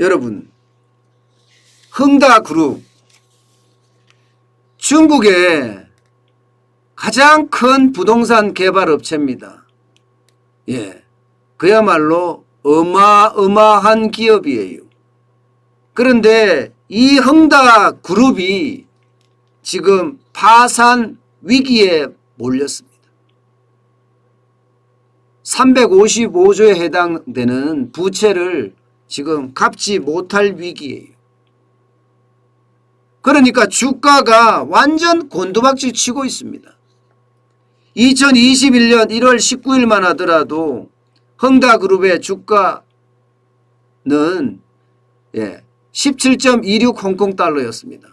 여러분, 흥다그룹 중국의 가장 큰 부동산 개발 업체입니다. 예, 그야말로 어마어마한 기업이에요. 그런데 이 흥다그룹이 지금 파산 위기에 몰렸습니다. 355조에 해당되는 부채를 지금 갚지 못할 위기예요. 그러니까 주가가 완전 곤두박질 치고 있습니다. 2021년 1월 19일만 하더라도 흥다그룹의 주가는 17.26 홍콩달러였습니다.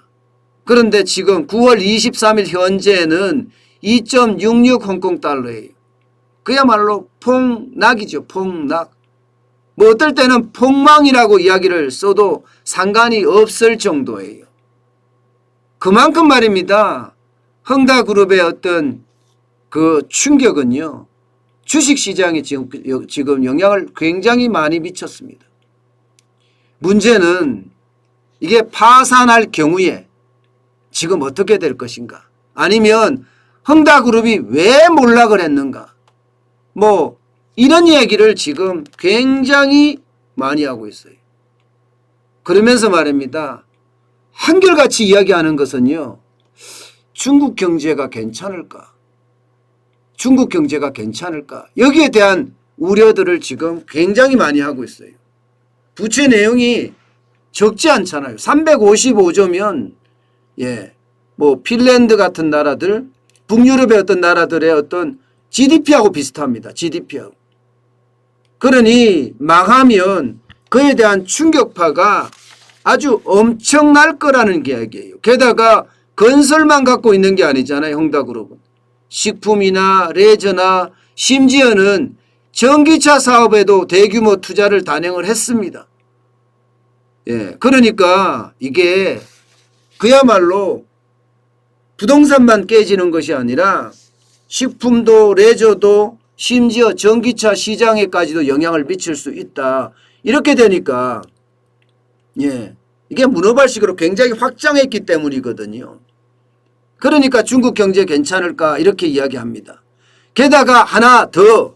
그런데 지금 9월 23일 현재는 2.66 홍콩달러예요. 그야말로 폭락이죠. 폭락. 뭐 어떨 때는 폭망이라고 이야기를 써도 상관이 없을 정도예요. 그만큼 말입니다. 흥다그룹의 어떤 그 충격은요, 주식시장에 지금 영향을 굉장히 많이 미쳤습니다. 문제는 이게 파산할 경우에 지금 어떻게 될 것인가? 아니면 흥다그룹이 왜 몰락을 했는가? 뭐 이런 얘기를 지금 굉장히 많이 하고 있어요. 그러면서 말입니다. 한결같이 이야기하는 것은요, 중국 경제가 괜찮을까? 중국 경제가 괜찮을까? 여기에 대한 우려들을 지금 굉장히 많이 하고 있어요. 부채 내용이 적지 않잖아요. 355조면 뭐 핀란드 같은 나라들, 북유럽의 어떤 나라들의 어떤 GDP하고 비슷합니다. GDP하고. 그러니 망하면 그에 대한 충격파가 아주 엄청날 거라는 이야기예요. 게다가 건설만 갖고 있는 게 아니잖아요. 흥다그룹은. 식품이나 레저나 심지어는 전기차 사업에도 대규모 투자를 단행을 했습니다. 그러니까 이게 그야말로 부동산만 깨지는 것이 아니라 식품도 레저도 심지어 전기차 시장에까지도 영향을 미칠 수 있다. 이렇게 되니까 이게 문어발식으로 굉장히 확장했기 때문이거든요. 그러니까 중국 경제 괜찮을까 이렇게 이야기합니다. 게다가 하나 더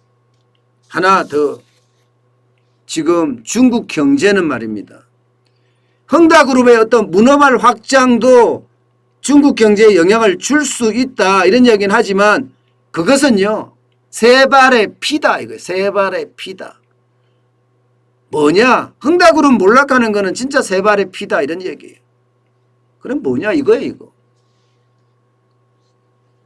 지금 중국 경제는 말입니다. 흥다그룹의 어떤 문어발 확장도 중국 경제에 영향을 줄 수 있다 이런 이야기는 하지만 그것은요 세 발의 피다 이거예요. 세 발의 피다. 뭐냐? 흥다그룹 몰락하는 거는 진짜 세 발의 피다 이런 얘기예요. 그럼 뭐냐 이거예요 이거.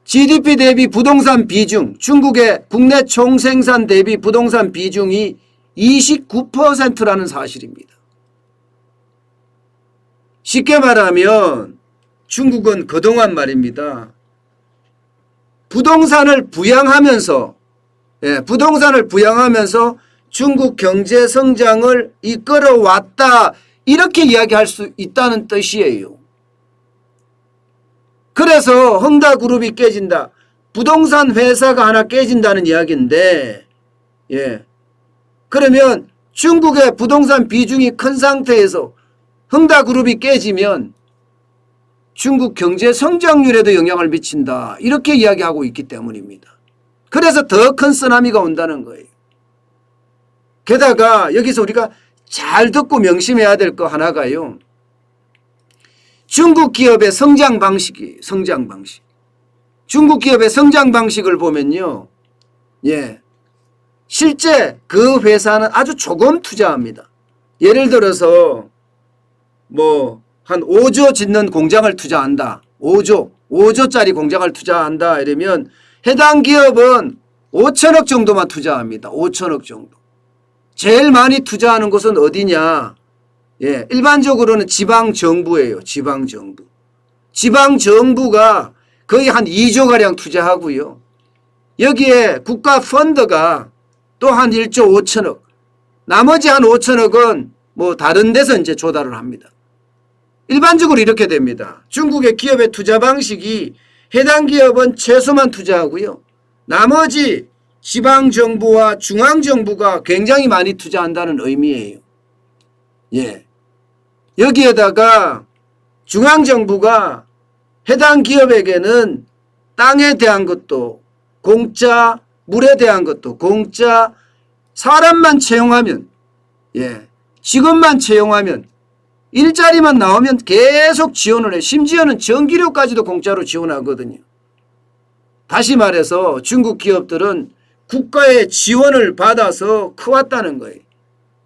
GDP 대비 부동산 비중, 중국의 국내 총생산 대비 부동산 비중이 29%라는 사실입니다. 쉽게 말하면 중국은 그동안 말입니다. 부동산을 부양하면서 중국 경제 성장을 이끌어왔다 이렇게 이야기할 수 있다는 뜻이에요. 그래서 흥다그룹이 깨진다. 부동산 회사가 하나 깨진다는 이야기인데 그러면 중국의 부동산 비중이 큰 상태에서 흥다그룹이 깨지면 중국 경제 성장률에도 영향을 미친다. 이렇게 이야기하고 있기 때문입니다. 그래서 더 큰 쓰나미가 온다는 거예요. 게다가 여기서 우리가 잘 듣고 명심해야 될 거 하나가요. 중국 기업의 성장 방식이에요. 성장 방식. 중국 기업의 성장 방식을 보면요. 실제 그 회사는 아주 조금 투자합니다. 예를 들어서 뭐 한 5조 짓는 공장을 투자한다. 5조짜리 공장을 투자한다. 이러면 해당 기업은 5천억 정도만 투자합니다. 5천억 정도. 제일 많이 투자하는 곳은 어디냐? 일반적으로는 지방정부예요. 지방정부. 지방정부가 거의 한 2조가량 투자하고요. 여기에 국가 펀드가 또 한 1조 5천억. 나머지 한 5천억은 뭐 다른 데서 이제 조달을 합니다. 일반적으로 이렇게 됩니다. 중국의 기업의 투자 방식이 해당 기업은 최소만 투자하고요. 나머지 지방정부와 중앙정부가 굉장히 많이 투자한다는 의미예요. 여기에다가 중앙정부가 해당 기업에게는 땅에 대한 것도 공짜, 물에 대한 것도 공짜, 사람만 채용하면, 직원만 채용하면, 일자리만 나오면 계속 지원을 해요. 심지어는 전기료까지도 공짜로 지원하거든요. 다시 말해서 중국 기업들은 국가의 지원을 받아서 커왔다는 거예요.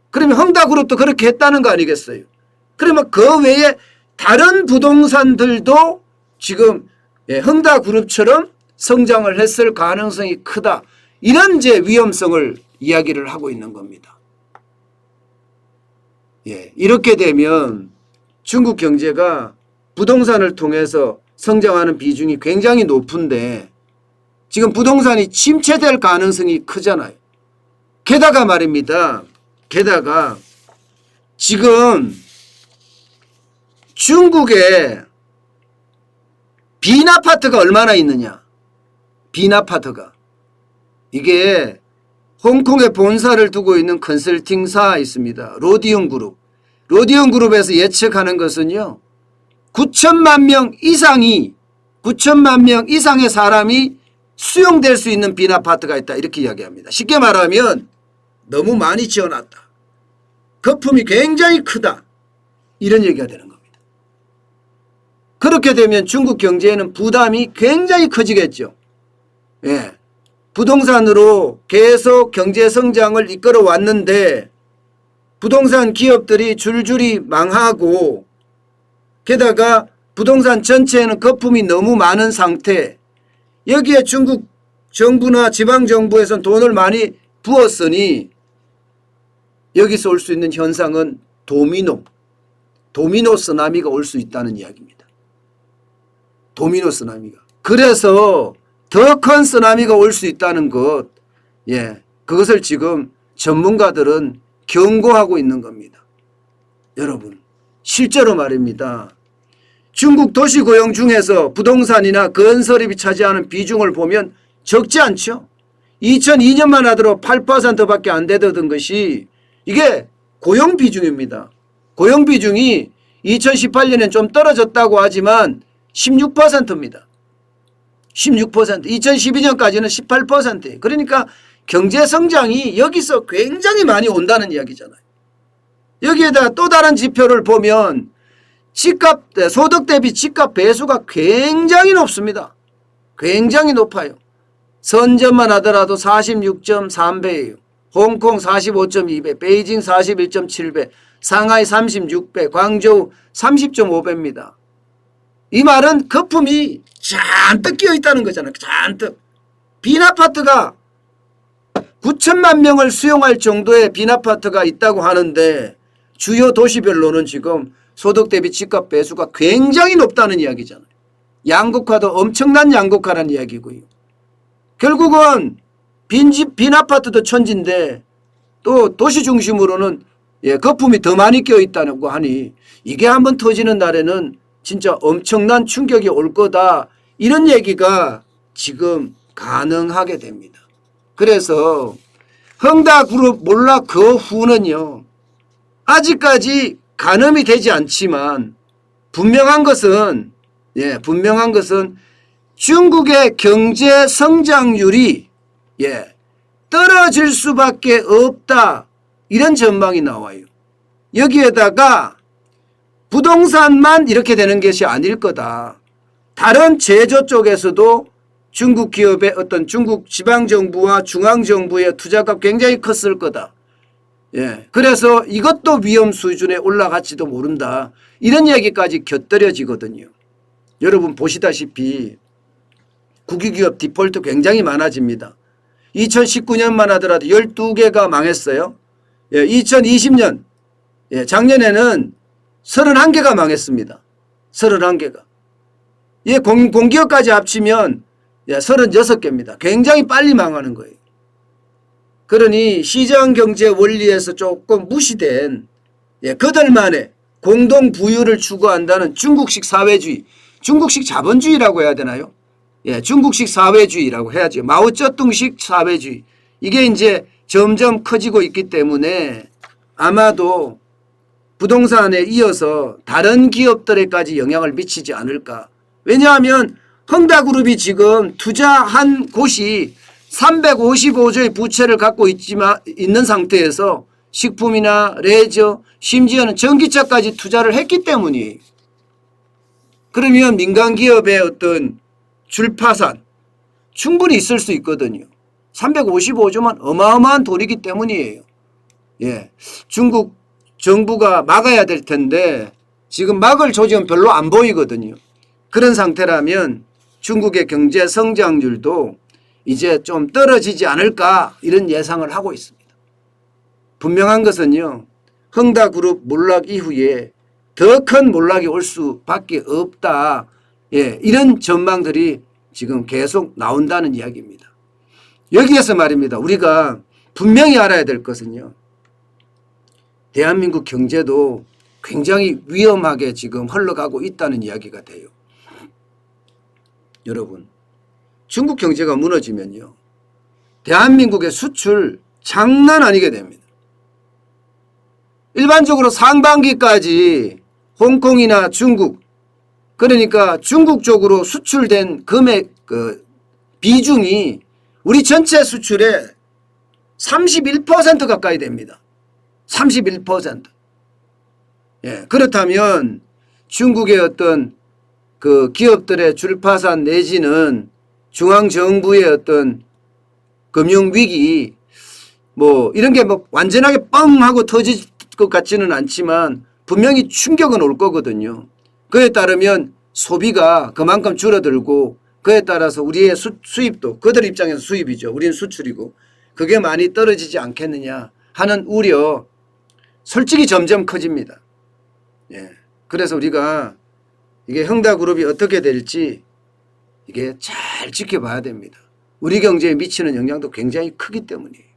그러면 헝다그룹도 그렇게 했다는 거 아니겠어요? 그러면 그 외에 다른 부동산들도 지금 헝다그룹처럼 성장을 했을 가능성이 크다. 이런 이제 위험성을 이야기를 하고 있는 겁니다. 이렇게 되면 중국 경제가 부동산을 통해서 성장하는 비중이 굉장히 높은데 지금 부동산이 침체될 가능성이 크잖아요. 게다가 말입니다. 게다가 지금 중국에 빈 아파트가 얼마나 있느냐. 빈 아파트가. 이게 홍콩에 본사를 두고 있는 컨설팅사 있습니다. 로디움 그룹. 로디움 그룹에서 예측하는 것은요. 9천만 명 이상의 사람이 수용될 수 있는 빈 아파트가 있다. 이렇게 이야기합니다. 쉽게 말하면 너무 많이 지어놨다. 거품이 굉장히 크다. 이런 얘기가 되는 겁니다. 그렇게 되면 중국 경제에는 부담이 굉장히 커지겠죠. 부동산으로 계속 경제 성장을 이끌어 왔는데 부동산 기업들이 줄줄이 망하고 게다가 부동산 전체에는 거품이 너무 많은 상태, 여기에 중국 정부나 지방정부에서는 돈을 많이 부었으니 여기서 올 수 있는 현상은 도미노 쓰나미가 올 수 있다는 이야기입니다. 도미노 쓰나미가. 그래서 더 큰 쓰나미가 올 수 있다는 것, 그것을 지금 전문가들은 경고하고 있는 겁니다. 여러분, 실제로 말입니다. 중국 도시고용 중에서 부동산이나 건설업이 차지하는 비중을 보면 적지 않죠. 2002년만 하더라도 8%밖에 안 되던 것이 이게 고용 비중입니다. 고용 비중이 2018년엔 좀 떨어졌다고 하지만 16%입니다. 16%. 2012년까지는 18%예요. 그러니까 경제 성장이 여기서 굉장히 많이 온다는 이야기잖아요. 여기에다 또 다른 지표를 보면 소득 대비 집값 배수가 굉장히 높습니다. 굉장히 높아요. 선전만 하더라도 46.3배예요. 홍콩 45.2배, 베이징 41.7배, 상하이 36배, 광저우 30.5배입니다. 이 말은 거품이 잔뜩 끼어 있다는 거잖아요. 잔뜩. 빈 아파트가 9천만 명을 수용할 정도의 빈 아파트가 있다고 하는데 주요 도시별로는 지금 소득 대비 집값 배수가 굉장히 높다는 이야기잖아요. 양극화도 엄청난 양극화라는 이야기고요. 결국은 빈 아파트도 천지인데 또 도시 중심으로는 거품이 더 많이 끼어 있다고 하니 이게 한번 터지는 날에는 진짜 엄청난 충격이 올 거다. 이런 얘기가 지금 가능하게 됩니다. 그래서 헝다그룹 몰라 그 후는요. 아직까지 가늠이 되지 않지만 분명한 것은 중국의 경제 성장률이 떨어질 수밖에 없다. 이런 전망이 나와요. 여기에다가 부동산만 이렇게 되는 것이 아닐 거다. 다른 제조 쪽에서도 중국 기업의 어떤 중국 지방정부와 중앙정부의 투자가 굉장히 컸을 거다. 그래서 이것도 위험 수준에 올라갈지도 모른다. 이런 얘기까지 곁들여지거든요. 여러분 보시다시피 국유기업 디폴트 굉장히 많아집니다. 2019년만 하더라도 12개가 망했어요. 2020년 작년에는 31개가 망했습니다. 31개가. 공기업까지 합치면 36개입니다. 굉장히 빨리 망하는 거예요. 그러니 시장경제 원리에서 조금 무시된 그들만의 공동부유를 추구한다는 중국식 사회주의, 중국식 자본주의라고 해야 되나요? 중국식 사회주의라고 해야죠. 마오쩌둥식 사회주의. 이게 이제 점점 커지고 있기 때문에 아마도 부동산에 이어서 다른 기업들에까지 영향을 미치지 않을까. 왜냐하면 흥다그룹이 지금 투자한 곳이 355조의 부채를 갖고 있는 상태에서 식품이나 레저 심지어는 전기차까지 투자를 했기 때문이에요. 그러면 민간기업의 어떤 줄파산 충분히 있을 수 있거든요. 355조만 어마어마한 돈이기 때문이에요. 예, 중국 정부가 막아야 될 텐데 지금 막을 조짐은 별로 안 보이거든요. 그런 상태라면 중국의 경제 성장률도 이제 좀 떨어지지 않을까 이런 예상을 하고 있습니다. 분명한 것은요. 흥다그룹 몰락 이후에 더 큰 몰락이 올 수밖에 없다. 예, 이런 전망들이 지금 계속 나온다는 이야기입니다. 여기에서 말입니다. 우리가 분명히 알아야 될 것은요. 대한민국 경제도 굉장히 위험하게 지금 흘러가고 있다는 이야기가 돼요. 여러분, 중국 경제가 무너지면요. 대한민국의 수출 장난 아니게 됩니다. 일반적으로 상반기까지 홍콩이나 중국, 그러니까 중국 쪽으로 수출된 금액 비중이 우리 전체 수출의 31% 가까이 됩니다. 31%. 예, 그렇다면 중국의 어떤 그 기업들의 줄파산 내지는 중앙정부의 어떤 금융위기 뭐 이런 게 뭐 완전하게 뻥 하고 터질 것 같지는 않지만 분명히 충격은 올 거거든요. 그에 따르면 소비가 그만큼 줄어들고 그에 따라서 우리의 수입도 그들 입장에서 수입이죠. 우리는 수출이고 그게 많이 떨어지지 않겠느냐 하는 우려 솔직히 점점 커집니다. 예. 그래서 우리가 이게 흥다그룹이 어떻게 될지 이게 잘 지켜봐야 됩니다. 우리 경제에 미치는 영향도 굉장히 크기 때문이에요.